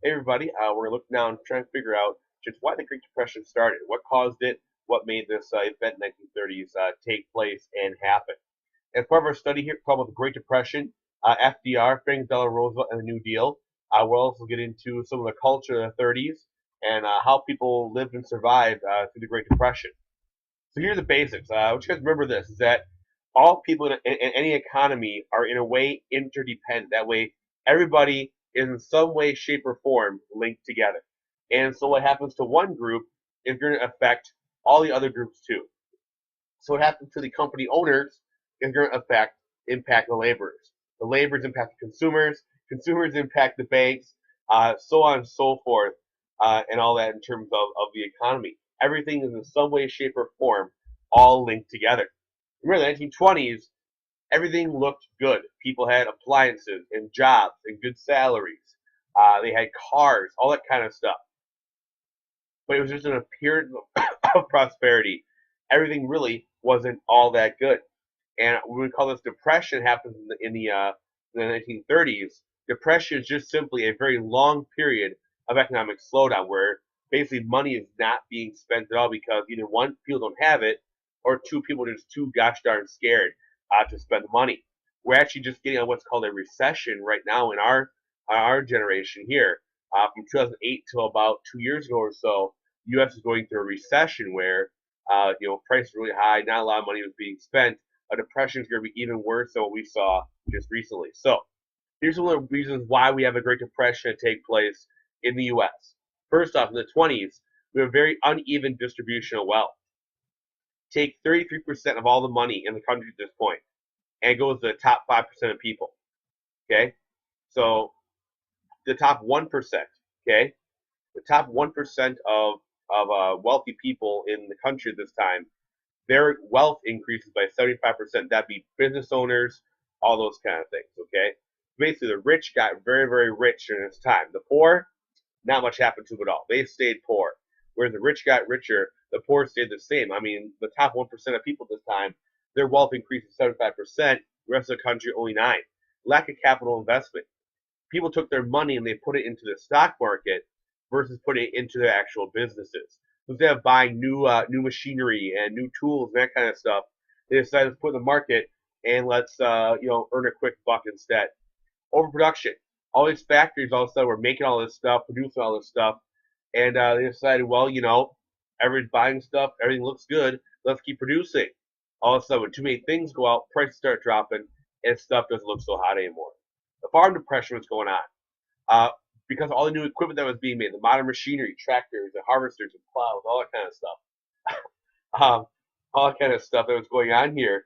Hey everybody, we're looking now and trying to figure out just why the Great Depression started, what caused it, what made this event in the 1930s take place and happen. As part of our study here called the Great Depression, FDR, Franklin Delano Roosevelt, and the New Deal, we'll also get into some of the culture of the 30s and how people lived and survived through the Great Depression. So here are the basics. What you guys remember this is that all people in any economy are in a way interdependent. That way, everybody is in some way, shape, or form linked together. And so what happens to one group is going to affect all the other groups too. So what happens to the company owners is going to impact the laborers. The laborers impact the consumers. Consumers impact the banks, so on and so forth, and all that in terms of the economy. Everything is in some way, shape, or form all linked together. Remember, the 1920s, everything looked good. People had appliances and jobs and good salaries. They had cars, all that kind of stuff. But it was just an appearance of prosperity. Everything really wasn't all that good. And we call this depression happens in the 1930s. Depression is just simply a very long period of economic slowdown where basically money is not being spent at all because either one, people don't have it, or two, people are just too gosh darn scared to spend the money. We're actually just getting on what's called a recession right now in our generation here. From 2008 till about 2 years ago or so, U.S. is going through a recession where prices are really high, not a lot of money was being spent. A depression is going to be even worse than what we saw just recently. So here's one of the reasons why we have a Great Depression to take place in the U.S. First off, in the 20s, we have a very uneven distribution of wealth. Take 33% of all the money in the country at this point, and it goes to the top 5% of people. Okay, so the top 1%. Okay, the top 1% of wealthy people in the country at this time, their wealth increases by 75%. That'd be business owners, all those kind of things. Okay, basically the rich got very, very rich during this time. The poor, not much happened to them at all. They stayed poor. Whereas the rich got richer, the poor stayed the same. I mean, the top 1% of people at this time, their wealth increased 75%. The rest of the country only 9. Lack of capital investment. People took their money and they put it into the stock market versus putting it into their actual businesses. So instead of buying new machinery and new tools and that kind of stuff, they decided to put in the market and let's earn a quick buck instead. Overproduction. All these factories all of a sudden were making all this stuff, producing all this stuff, and they decided, well, everyone's buying stuff, everything looks good, let's keep producing. All of a sudden, when too many things go out, prices start dropping, and stuff doesn't look so hot anymore. The farm depression was going on. Because all the new equipment that was being made, the modern machinery, tractors, and harvesters, and plows, all that kind of stuff. All that kind of stuff that was going on here.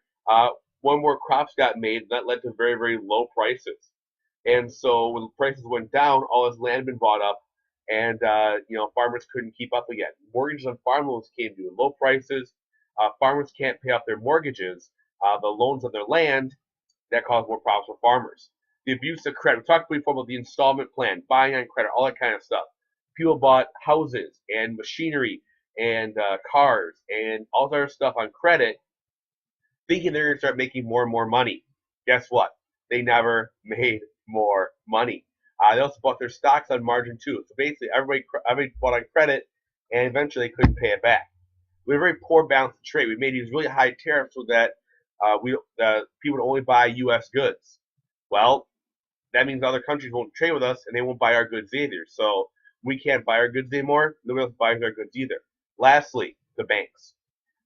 One more crops got made, and that led to very, very low prices. And so when the prices went down, all this land had been bought up, and farmers couldn't keep up again. Mortgages on farm loans came due. Low prices, farmers can't pay off their mortgages, the loans on their land. That caused more problems for farmers. The abuse of credit. We talked before about the installment plan, buying on credit, all that kind of stuff. People bought houses and machinery and cars and all that other stuff on credit, thinking they're going to start making more and more money. Guess what? They never made more money. They also bought their stocks on margin too. So basically, everybody bought on credit, and eventually they couldn't pay it back. We had a very poor balance of trade. We made these really high tariffs so that people would only buy U.S. goods. Well, that means other countries won't trade with us, and they won't buy our goods either. So we can't buy our goods anymore. Nobody else buys our goods either. Lastly, the banks.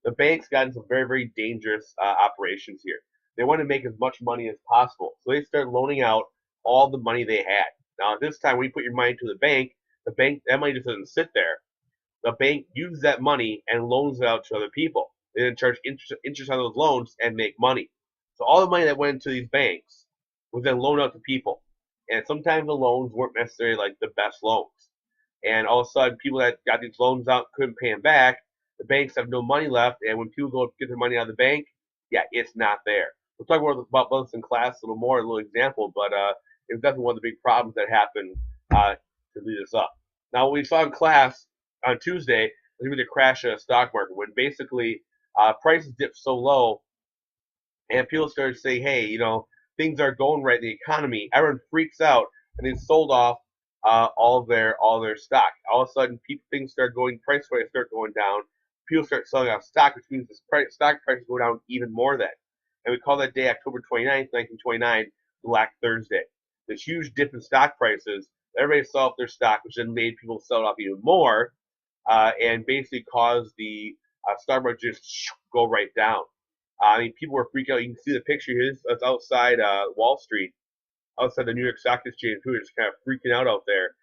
The banks got into some very, very dangerous operations here. They wanted to make as much money as possible, so they started loaning out all the money they had. Now, at this time, when you put your money to the bank, that money just doesn't sit there. The bank uses that money and loans it out to other people. They then charge interest on those loans and make money. So all the money that went into these banks was then loaned out to people. And sometimes the loans weren't necessarily like the best loans. And all of a sudden, people that got these loans out couldn't pay them back. The banks have no money left. And when people go to get their money out of the bank, yeah, it's not there. We'll talk more about this in class a little more, a little example, but it was definitely one of the big problems that happened to lead us up. Now, what we saw in class on Tuesday was really the crash of the stock market when basically prices dipped so low and people started saying, hey, things are going right in the economy. Everyone freaks out and they sold off all their stock. All of a sudden, things start going price wise start going down. People start selling off stock, which means the stock prices go down even more then. And we call that day October 29th, 1929, Black Thursday. This huge dip in stock prices. Everybody sold off their stock, which then made people sell it off even more, and basically caused the stock market just go right down. I mean, people were freaking out. You can see the picture here. It's outside Wall Street, outside the New York Stock Exchange. Who are just kind of freaking out there.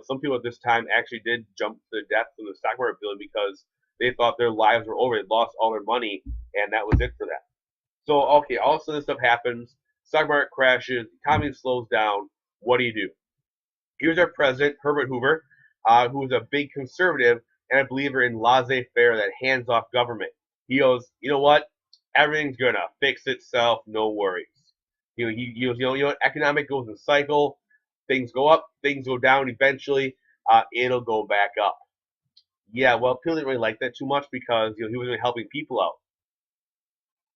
Some people at this time actually did jump to the depths of the stock market building because they thought their lives were over. They lost all their money, and that was it for them. So, okay, all of a sudden this stuff happens. Stock market crashes. Economy slows down. What do you do? Here's our president, Herbert Hoover, who was a big conservative and a believer in laissez-faire, that hands-off government. He goes, you know what? Everything's gonna fix itself. No worries. He goes, you know what? Economic goes in cycle. Things go up, things go down. Eventually, it'll go back up. Yeah, well, people didn't really like that too much because he wasn't really helping people out.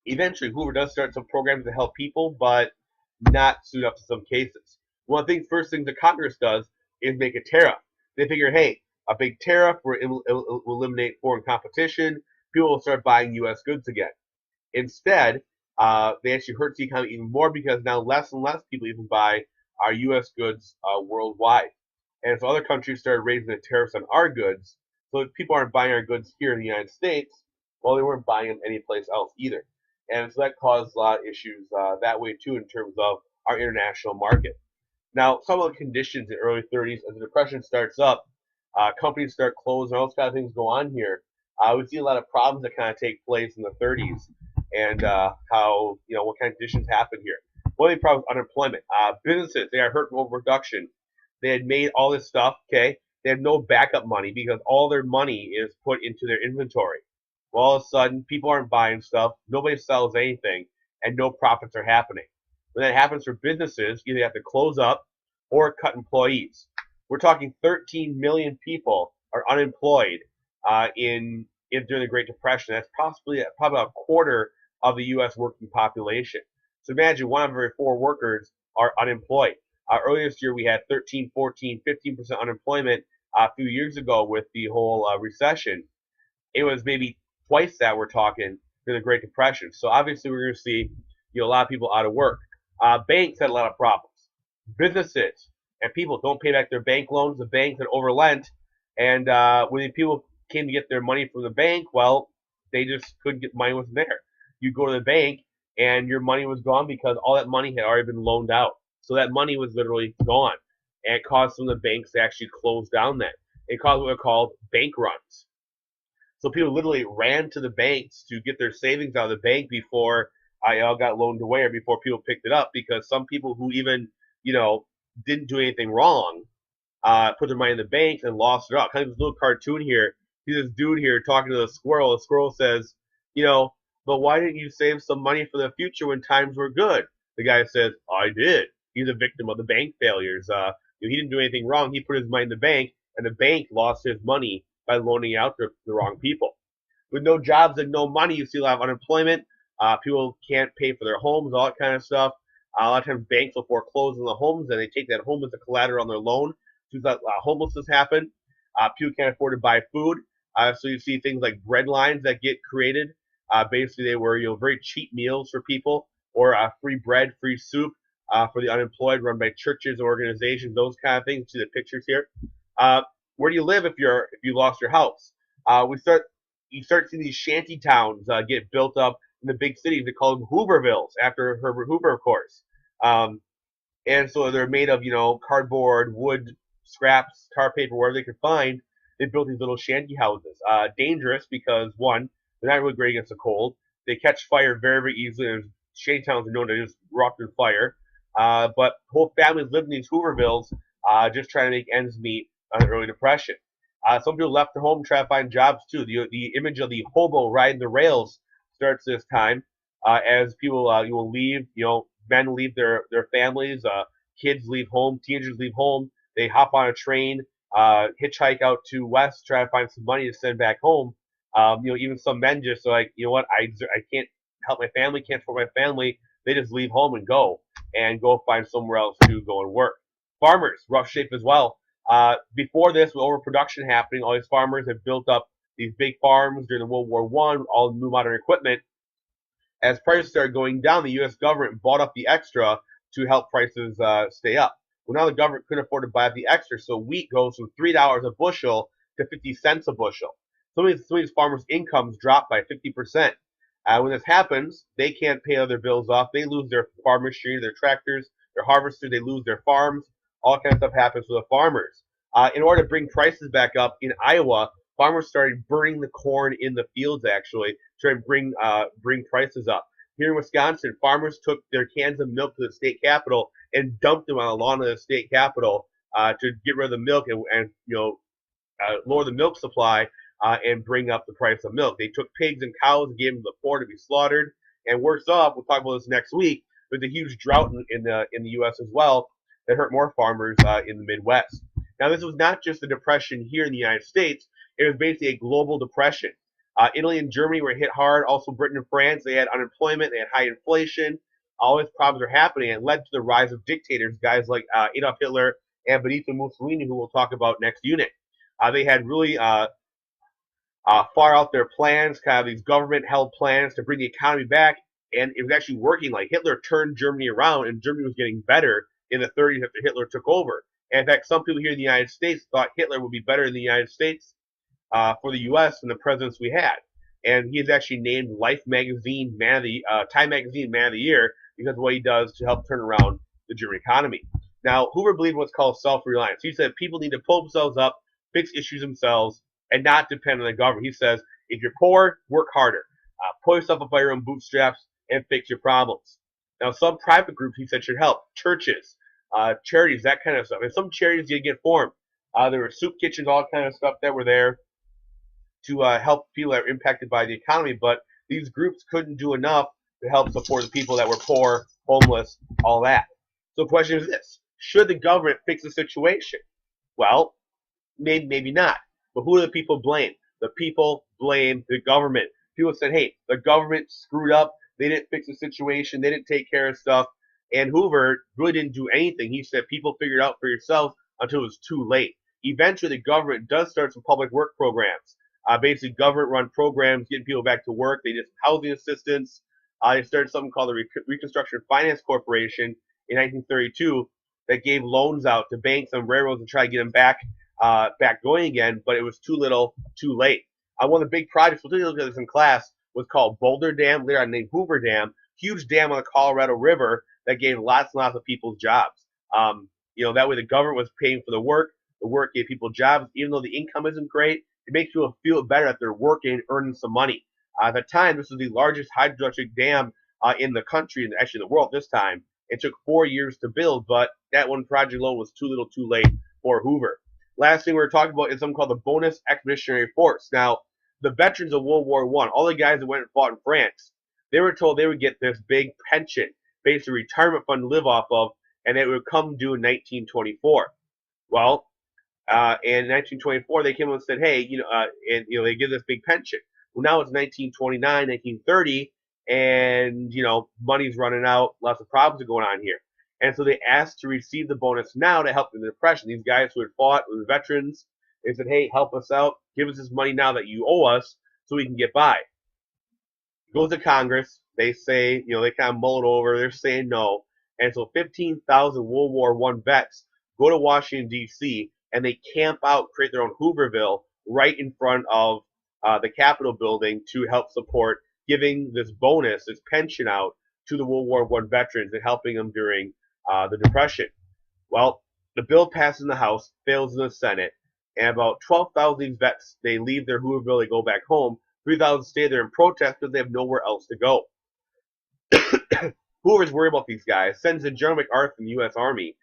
Eventually, Hoover does start some programs to help people, but not soon enough in some cases. One of the first things that Congress does is make a tariff. They figure, hey, a big tariff will eliminate foreign competition. People will start buying U.S. goods again. Instead, they actually hurt the economy even more because now less and less people even buy our U.S. goods worldwide. And so other countries started raising the tariffs on our goods, so people aren't buying our goods here in the United States, while they weren't buying them anyplace else either. And so that caused a lot of issues that way too in terms of our international market. Now, some of the conditions in the early 30s, as the Depression starts up, companies start closing, all those kind of things go on here. We see a lot of problems that kind of take place in the 30s, and how, what kind of conditions happen here. One of the problems is unemployment. Businesses, they are hurt from overproduction. They had made all this stuff, okay? They have no backup money because all their money is put into their inventory. Well, all of a sudden, people aren't buying stuff, nobody sells anything, and no profits are happening. When that happens for businesses, either they have to close up or cut employees. We're talking 13 million people are unemployed during the Great Depression. That's probably a quarter of the U.S. working population. So imagine one of every four workers are unemployed. Earlier this year, we had 13, 14, 15% unemployment. A few years ago with the whole recession, it was maybe twice that we're talking for the Great Depression. So obviously we're going to see a lot of people out of work. Banks had a lot of problems. Businesses and people don't pay back their bank loans. The banks had overlent, and when the people came to get their money from the bank, well, they just couldn't get money wasn't there. You go to the bank and your money was gone because all that money had already been loaned out. So that money was literally gone, and it caused some of the banks to actually close down. Then it caused what are called bank runs. So people literally ran to the banks to get their savings out of the bank before I all got loaned away or before people picked it up, because some people who even didn't do anything wrong put their money in the bank and lost it up. Kind of this little cartoon here. See this dude here talking to the squirrel. The squirrel says, but why didn't you save some money for the future when times were good? The guy says, I did. He's a victim of the bank failures. He didn't do anything wrong. He put his money in the bank, and the bank lost his money by loaning out to the wrong people. With no jobs and no money, you see a lot of unemployment. People can't pay for their homes, all that kind of stuff. A lot of times banks will foreclose on the homes, and they take that home as a collateral on their loan. So homelessness happen. People can't afford to buy food. So you see things like bread lines that get created. Basically, they were very cheap meals for people, or free bread, free soup for the unemployed, run by churches, organizations, those kind of things. See the pictures here. Where do you live if you lost your house? You start seeing these shanty towns get built up in the big cities. They call them Hoovervilles after Herbert Hoover, of course. And so they're made of cardboard, wood, scraps, tar paper, whatever they could find. They built these little shanty houses. Dangerous because one, they're not really great against the cold. They catch fire very, very easily. There's shanty towns are known to just erupt in fire. But whole families lived in these Hoovervilles, just trying to make ends meet on the early Depression. Some people left their home to try to find jobs too. The image of the hobo riding the rails starts this time, as people will leave. Men leave their families, kids leave home, teenagers leave home. They hop on a train, hitchhike out to west, try to find some money to send back home. Even some men just are like, what, I can't help my family, can't support my family. They just leave home and go find somewhere else to go and work. Farmers, rough shape as well. Before this, with overproduction happening, all these farmers have built up these big farms during the World War I, all new modern equipment. As prices started going down, the U.S. government bought up the extra to help prices stay up. Well, now the government couldn't afford to buy up the extra, so wheat goes from $3 a bushel to 50 cents a bushel. Some of these farmers' incomes drop by 50%. When this happens, they can't pay other bills off. They lose their farm machinery, their tractors, their harvesters. They lose their farms. All kinds of stuff happens to the farmers. In order to bring prices back up in Iowa, farmers started burning the corn in the fields, actually, to try and bring prices up. Here in Wisconsin, farmers took their cans of milk to the state capitol and dumped them on the lawn of the state capitol to get rid of the milk and lower the milk supply and bring up the price of milk. They took pigs and cows and gave them to the poor to be slaughtered. And worse off, we'll talk about this next week. There's a huge drought in the U.S. as well that hurt more farmers in the Midwest. Now, this was not just a depression here in the United States. It was basically a global depression. Italy and Germany were hit hard. Also, Britain and France, they had unemployment. They had high inflation. All these problems are happening and led to the rise of dictators, guys like Adolf Hitler and Benito Mussolini, who we'll talk about next unit. They had really far out their plans, kind of these government-held plans to bring the economy back, and it was actually working. Like Hitler turned Germany around, and Germany was getting better in the 30s after Hitler took over. And in fact, some people here in the United States thought Hitler would be better in the United States for the U.S. than the presidents we had. And he is actually named Life Magazine Time Magazine Man of the Year because of what he does to help turn around the German economy. Now, Hoover believed in what's called self-reliance. He said people need to pull themselves up, fix issues themselves, and not depend on the government. He says, if you're poor, work harder. Pull yourself up by your own bootstraps and fix your problems. Now, some private groups, he said, should help. Churches, charities, that kind of stuff. And some charities did get formed. There were soup kitchens, all kind of stuff that were there to help people that were impacted by the economy. But these groups couldn't do enough to help support the people that were poor, homeless, all that. So the question is this. Should the government fix the situation? Well, maybe not. But who do the people blame? The people blame the government. People said, hey, the government screwed up. They didn't fix the situation. They didn't take care of stuff. And Hoover really didn't do anything. He said, people figure it out for yourselves until it was too late. Eventually, the government does start some public work programs. Basically, government-run programs, getting people back to work. They did housing assistance. They started something called the Reconstruction Finance Corporation in 1932 that gave loans out to banks and railroads to try to get them back going again, but it was too little, too late. One of the big projects, we'll take a look at this in class, was called Boulder Dam, later on named Hoover Dam, huge dam on the Colorado River that gave lots and lots of people jobs. That way the government was paying for the work gave people jobs, even though the income isn't great, it makes people feel better that they're working and earning some money. At the time, this was the largest hydroelectric dam in the country, and actually the world this time. It took 4 years to build, but that one project alone was too little too late for Hoover. Last thing we're talking about is something called the Bonus Expeditionary Force. Now, the veterans of World War I, all the guys that went and fought in France, they were told they would get this big pension, basically retirement fund to live off of, and it would come due in 1924. Well, in 1924, they came and said, hey, they give this big pension. Well, now it's 1929, 1930, and, money's running out, lots of problems are going on here. And so they asked to receive the bonus now to help in the Depression. These guys who had fought were veterans. They said, hey, help us out. Give us this money now that you owe us so we can get by. Goes to Congress. They say, they kind of mull it over. They're saying no. And so 15,000 World War I vets go to Washington, D.C., and they camp out, create their own Hooverville right in front of the Capitol building to help support giving this bonus, this pension out to the World War I veterans and helping them during the Depression. Well, the bill passes in the House, fails in the Senate, and about 12,000 vets, they leave their Hooverville, they go back home. 3,000 stay there in protest because they have nowhere else to go. Hoover's worried about these guys, sends in General MacArthur from the U.S. Army,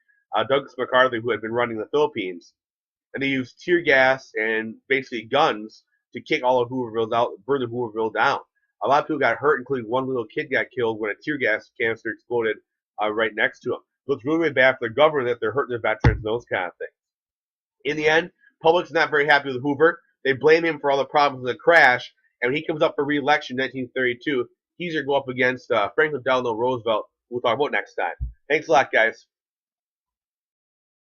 Douglas MacArthur, who had been running the Philippines, and they used tear gas and basically guns to kick all of Hooverville out, burn the Hooverville down. A lot of people got hurt, including one little kid got killed when a tear gas canister exploded right next to him. So it's really, really bad for the government that they're hurting their veterans and those kind of things. In the end, public's not very happy with Hoover. They blame him for all the problems in the crash, and when he comes up for re-election in 1932, he's going to go up against Franklin Delano Roosevelt, who we'll talk about next time. Thanks a lot, guys.